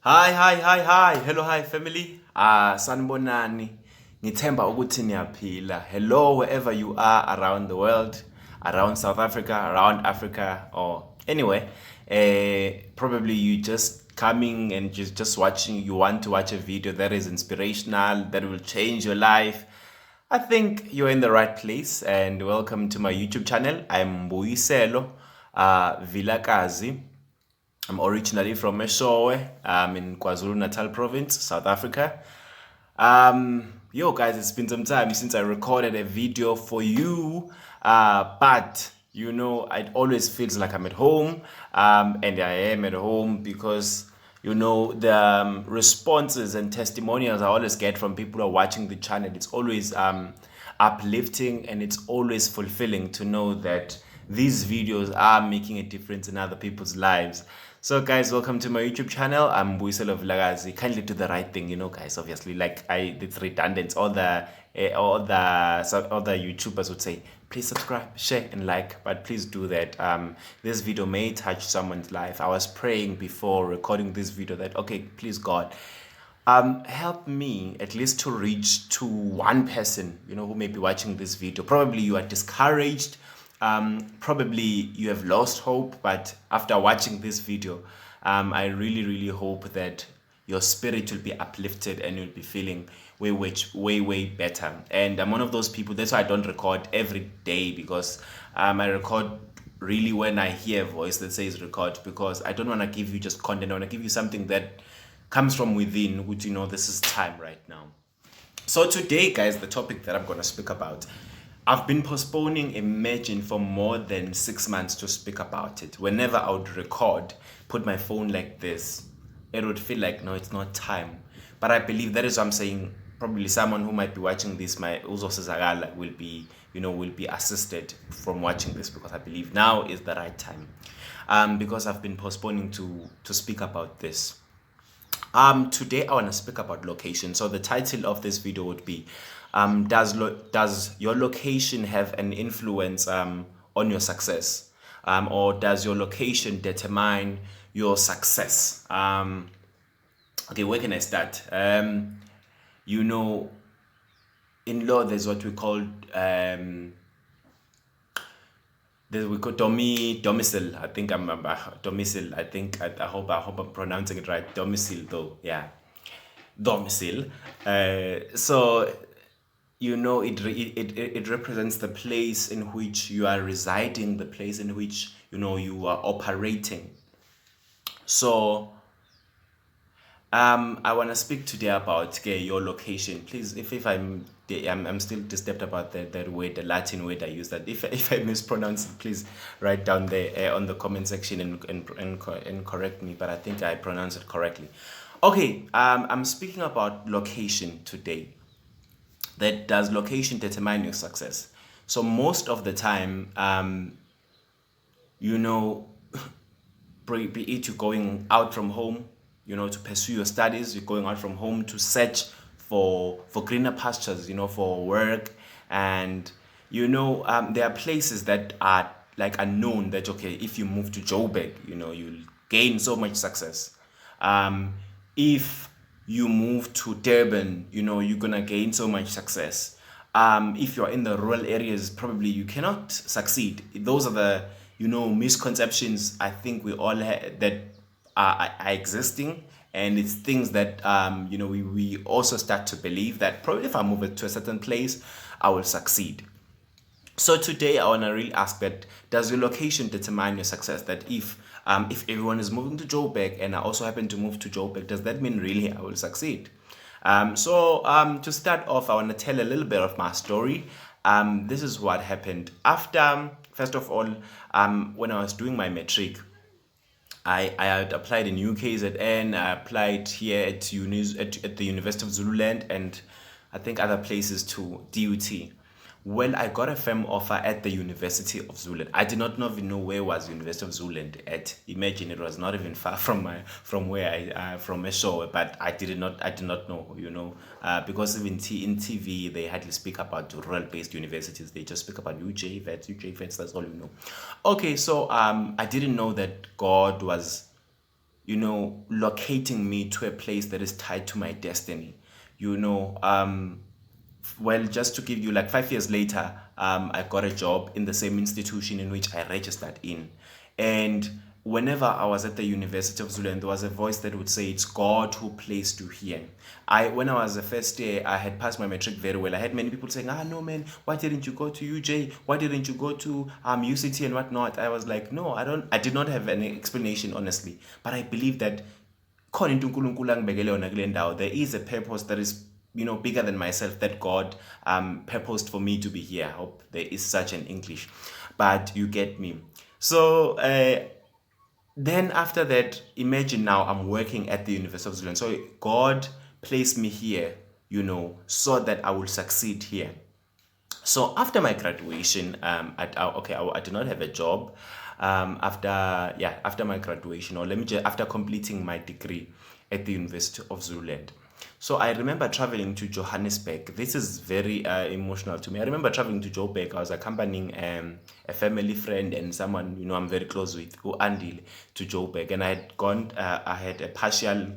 Hi. Hello, hi family. Sanibonani. Ngithemba ukuthi niyaphila. Hello, wherever you are around the world, around South Africa, around Africa, or anywhere. Probably you just coming and just watching. You want to watch a video that is inspirational, that will change your life. I think you're in the right place, and welcome to my YouTube channel. I'm Mbuyiselo Vilakazi. I'm originally from Eshowe. I'm in KwaZulu-Natal province, South Africa. Yo guys, it's been some time since I recorded a video for you. But it always feels like I'm at home. And I am at home because the responses and testimonials I always get from people who are watching the channel. It's always uplifting, and it's always fulfilling to know that these videos are making a difference in other people's lives. So guys, welcome to my YouTube channel. I'm Mbuyiselo Vilakazi. Kindly do the right thing, guys. Obviously, it's redundant. All the YouTubers would say, please subscribe, share, and like. But please do that. This video may touch someone's life. I was praying before recording this video that, okay, please God, help me at least to reach to one person, who may be watching this video. Probably you are discouraged. Probably you have lost hope, but after watching this video, I really hope that your spirit will be uplifted and you'll be feeling way better. And I'm one of those people. That's why I don't record every day, because I record really when I hear a voice that says record, because I don't want to give you just content. I want to give you something that comes from within, which this is time right now. So today, guys, the topic that I'm going to speak about, I've been postponing Imagine for more than 6 months to speak about it. Whenever I would record, put my phone like this, it would feel like, no, it's not time. But I believe that is what I'm saying. Probably someone who might be watching this, my Uzo Sezagala, will be assisted from watching this, because I believe now is the right time. Because I've been postponing to speak about this. Today I want to speak about location. So the title of this video would be, does your location have an influence on your success, or does your location determine your success? Okay, where can I start? In law there's what we call domicile. I think I'm domicile. I hope I'm pronouncing it right. Domicile, though, yeah, domicile. So it represents the place in which you are residing, the place in which you are operating. So I want to speak today about your location. Please, if I'm still disturbed about that word, the Latin word I use. That if I mispronounce it, please write down there on the comment section and correct me. But I think I pronounce it correctly. Okay, I'm speaking about location today. That does location determine your success? So most of the time, be it you're going out from home, to pursue your studies, you're going out from home to search for greener pastures, for work. And there are places that are like unknown, that okay, if you move to Joburg, you'll gain so much success. If you move to Durban, you're gonna gain so much success. If you're in the rural areas, probably you cannot succeed. Those are the misconceptions I think we all have, that are existing, and it's things that we also start to believe that probably if I move it to a certain place, I will succeed. So today I want to really ask that, does your location determine your success? That if everyone is moving to Joburg and I also happen to move to Joburg, does that mean really I will succeed? To start off, I want to tell a little bit of my story. This is what happened after, first of all, when I was doing my matric. I had applied in UKZN, I applied here at the University of Zululand, and I think other places to DUT. Well, I got a firm offer at the University of Zululand. I did not even know where was University of Zululand at. Imagine, it was not even far from where I from Eshowe, but I did not know, because even in TV they hardly speak about rural-based universities. They just speak about UJVets. That's all you know. Okay, so I didn't know that God was locating me to a place that is tied to my destiny. Well, just to give you, like 5 years later, I got a job in the same institution in which I registered in. And whenever I was at the University of Zululand, there was a voice that would say, it's God who placed you here. When I was the first year, I had passed my matric very well. I had many people saying, no man, why didn't you go to UJ? Why didn't you go to UCT and whatnot? I was like, no, I did not have an explanation, honestly. But I believe that there is a purpose that is bigger than myself, that God purposed for me to be here. I hope there is such an English, but you get me. So then after that, imagine now I'm working at the University of Zealand. So God placed me here, so that I will succeed here. So after my graduation, I did not have a job. After my graduation, or let me just after completing my degree at the University of Zululand. So I remember traveling to Johannesburg. This is very emotional to me. I remember traveling to Joburg. I was accompanying a family friend and someone I'm very close with, who Andile, to Joburg, and I had gone. I had a partial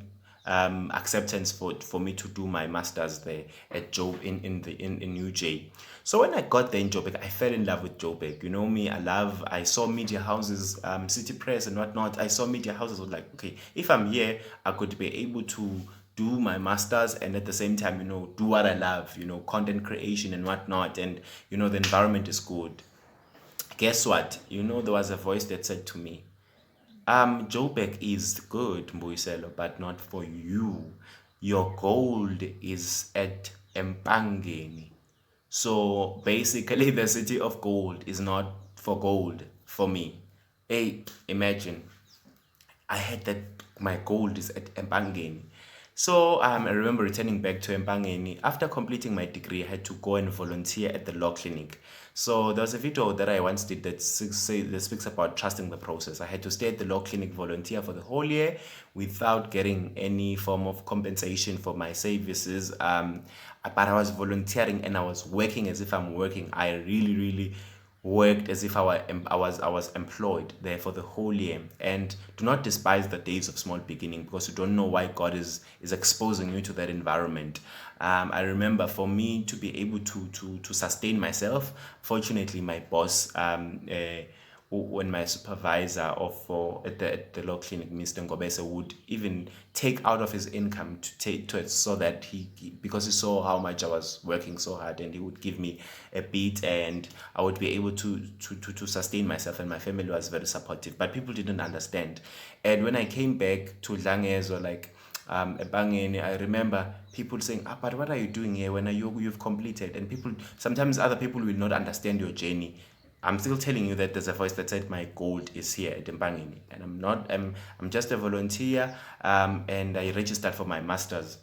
acceptance for me to do my masters there at in UJ. So when I got there in Joburg, I fell in love with Joburg. You know me, I saw media houses, City Press and whatnot. I saw media houses. I was like, okay, if I'm here, I could be able to do my masters and at the same time, do what I love, content creation and whatnot. And, the environment is good. Guess what? There was a voice that said to me, Joburg is good, Mbuyiselo, but not for you. Your gold is at Mpangeni. So basically, the city of gold is not for gold for me. Hey, imagine, I had that my gold is at Mpangeni. So I remember returning back to Mpangeni. After completing my degree, I had to go and volunteer at the law clinic. So there was a video that I once did that speaks about trusting the process. I had to stay at the law clinic, volunteer for the whole year without getting any form of compensation for my services. But I was volunteering and I was working as if I'm working. I really, really worked as if I was employed there for the whole year. And do not despise the days of small beginning, because you don't know why God is exposing you to that environment. I remember, for me to be able to sustain myself, fortunately my boss, when my supervisor at the law clinic, Mr. Ngobese, would even take out of his income to take to it, so that because he saw how much I was working so hard, and he would give me a bit, and I would be able to sustain myself, and my family was very supportive. But people didn't understand. And when I came back to Dlangezo, like Ebangeni, I remember people saying, but what are you doing here when you've completed? And sometimes other people will not understand your journey. I'm still telling you that there's a voice that said my gold is here at Mbangeni, and I'm just a volunteer, and I registered for my masters.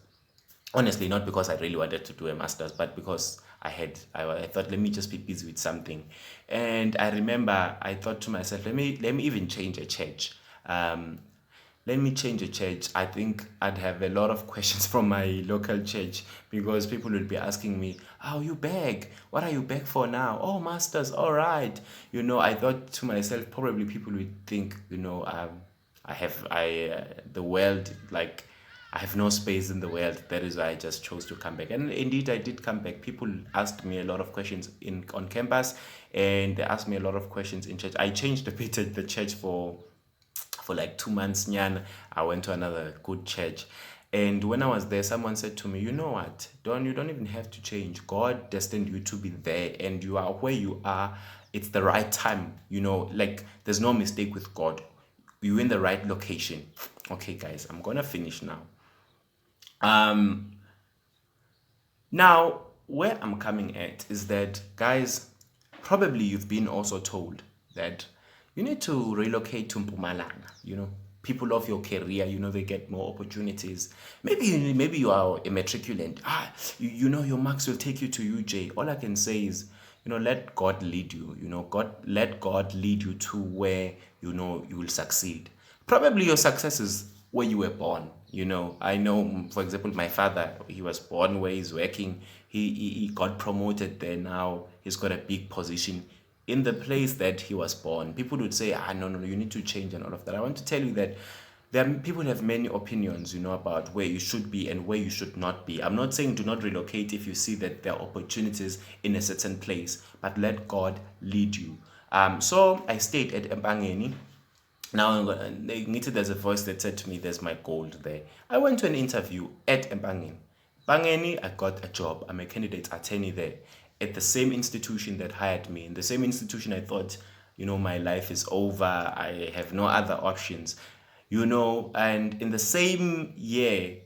Honestly, not because I really wanted to do a masters, but because I thought, let me just be busy with something. And I remember I thought to myself, let me even change a church. Let me change a church. I think I'd have a lot of questions from my local church, because people will be asking me, "Oh, you back? What are you back for now? Oh, masters, all right." I thought to myself, probably people would think, the world, like, I have no space in the world. That is why I just chose to come back. And indeed, I did come back. People asked me a lot of questions on campus, and they asked me a lot of questions in church. I changed a bit at the church for like 2 months. Nyan, I went to another good church. And when I was there, someone said to me, you know what, you don't even have to change. God destined you to be there, and you are where you are. It's the right time. Like, there's no mistake with God. You're in the right location. Okay, guys, I'm gonna finish now. Now, where I'm coming at is that, guys, probably you've been also told that you need to relocate to Mpumalanga. People of your career, they get more opportunities. Maybe you are a matriculant. Your marks will take you to UJ. All I can say is, let God lead you. Let God lead you to where you will succeed. Probably your success is where you were born. I know, for example, my father, he was born where he's working. He got promoted there. Now he's got a big position in the place that he was born. People would say, no, you need to change and all of that. I want to tell you that People have many opinions, about where you should be and where you should not be. I'm not saying do not relocate if you see that there are opportunities in a certain place, but let God lead you. So I stayed at Mpangeni. Now there's a voice that said to me, "There's my gold there." I went to an interview at Mpangeni. Mpangeni, I got a job. I'm a candidate attorney there at the same institution that hired me. In the same institution, I thought, my life is over. I have no other options. And in the same year,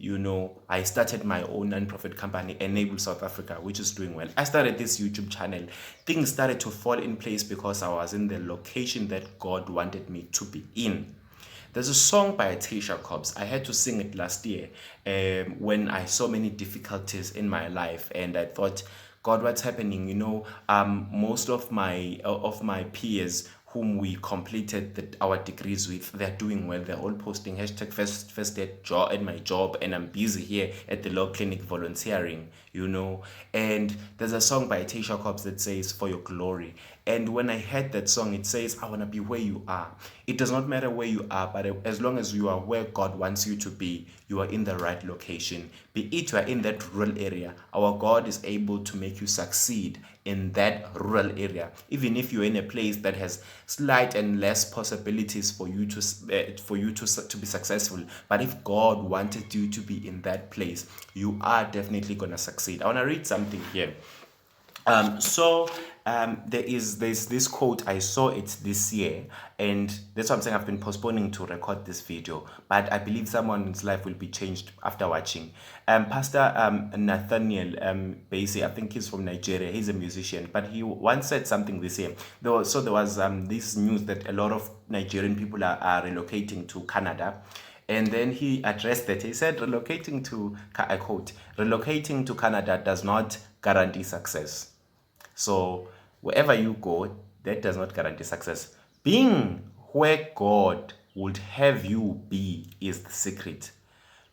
I started my own non-profit company, Enable South Africa, which is doing well. I started this YouTube channel. Things started to fall in place because I was in the location that God wanted me to be in. There's a song by Tasha Cobbs. I had to sing it last year when I saw many difficulties in my life, and I thought, God, what's happening? Most of my peers whom we completed our degrees with, they're doing well. They're all posting hashtag first at my job, and I'm busy here at the law clinic volunteering, And there's a song by Tasha Cobbs that says, "For your glory." And when I heard that song, it says, I want to be where you are. It does not matter where you are, but as long as you are where God wants you to be, you are in the right location. Be it you are in that rural area, our God is able to make you succeed in that rural area. Even if you're in a place that has slight and less possibilities for you to be successful, but if God wanted you to be in that place, you are definitely gonna succeed. I want to read something here. There's this quote. I saw it this year, and that's why I'm saying I've been postponing to record this video, but I believe someone's life will be changed after watching. Pastor Nathaniel Bassey, I think he's from Nigeria. He's a musician, but he once said something this year. There was this news that a lot of Nigerian people are relocating to Canada. And then he addressed that. He said, I quote, "Relocating to Canada does not guarantee success." So wherever you go, that does not guarantee success. Being where God would have you be is the secret.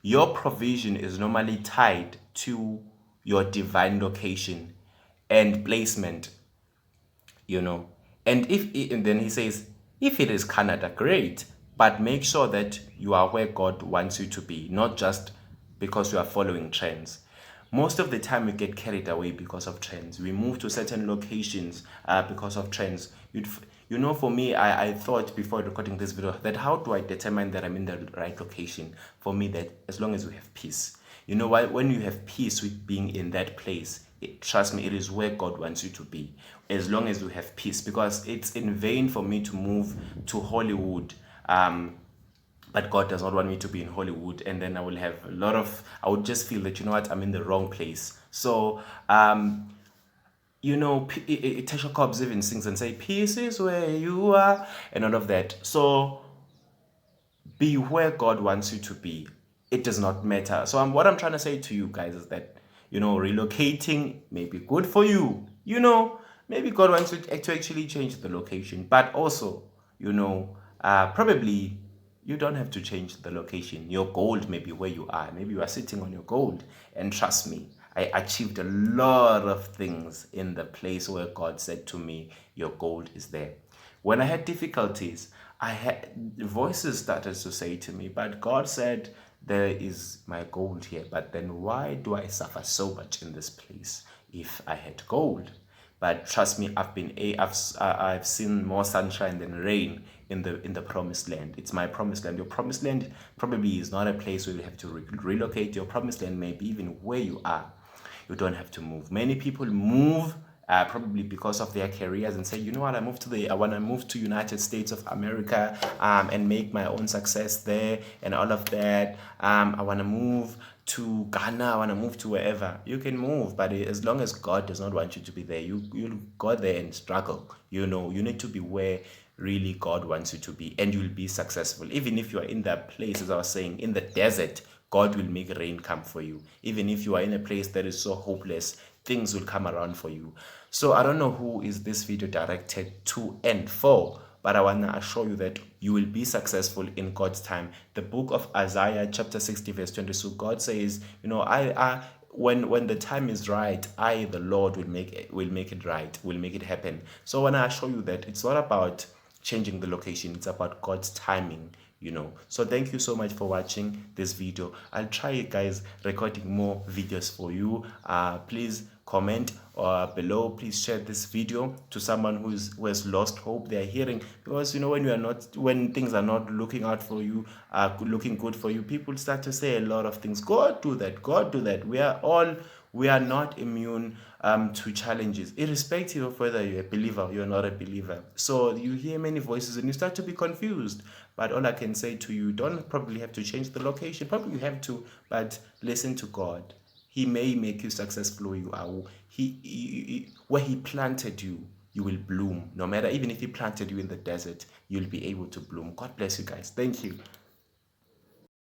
Your provision is normally tied to your divine location and placement, And and then he says, if it is Canada, great, but make sure that you are where God wants you to be, not just because you are following trends. Most of the time we get carried away because of trends. We move to certain locations because of trends. For me, I thought before recording this video that how do I determine that I'm in the right location? For me, that as long as we have peace. When you have peace with being in that place, trust me, it is where God wants you to be. As long as you have peace, because it's in vain for me to move to Hollywood. But God does not want me to be in Hollywood, and then I would just feel that, I'm in the wrong place. So, Tasha Cobbs even sings and say, "Peace is where you are," and all of that. So, be where God wants you to be. It does not matter. So, what I'm trying to say to you guys is that, relocating may be good for you. Maybe God wants you to actually change the location, but also, probably you don't have to change the location. Your gold may be where you are. Maybe you are sitting on your gold. And trust me, I achieved a lot of things in the place where God said to me, your gold is there. When I had difficulties, voices started to say to me, but God said, there is my gold here. But then why do I suffer so much in this place if I had gold? But trust me, I've seen more sunshine than rain in the promised land. It's my promised land. Your promised land probably is not a place where you have to relocate. Your promised land may be even where you are. You don't have to move. Many people move probably because of their careers and say, you know what, I want to move to United States of America and make my own success there and all of that. I want to move to Ghana, I want to move to wherever. You can move, but as long as God does not want you to be there, you'll go there and struggle. You need to be where really God wants you to be, and you'll be successful. Even if you are in that place, as I was saying, in the desert, God will make rain come for you. Even if you are in a place that is so hopeless, things will come around for you. So I don't know who is this video directed to and for, but I want to assure you that you will be successful in God's time. The book of Isaiah chapter 60 verse 22, God says, when the time is right, I, the Lord, will make it right, will make it happen. So I want to assure you that it's not about changing the location, it's about God's timing. So thank you so much for watching this video. I'll try, guys, recording more videos for you. Please comment below. Please share this video to someone who has lost hope. They are hearing, because when things are not looking out for you, looking good for you, people start to say a lot of things. God do that, God do that. We are not immune to challenges, irrespective of whether you're a believer or you're not a believer. So you hear many voices and you start to be confused. But all I can say to you, don't probably have to change the location. Probably you have to, but listen to God. He may make you successful where you are. Where He planted you, you will bloom. No matter, even if He planted you in the desert, you'll be able to bloom. God bless you guys. Thank you.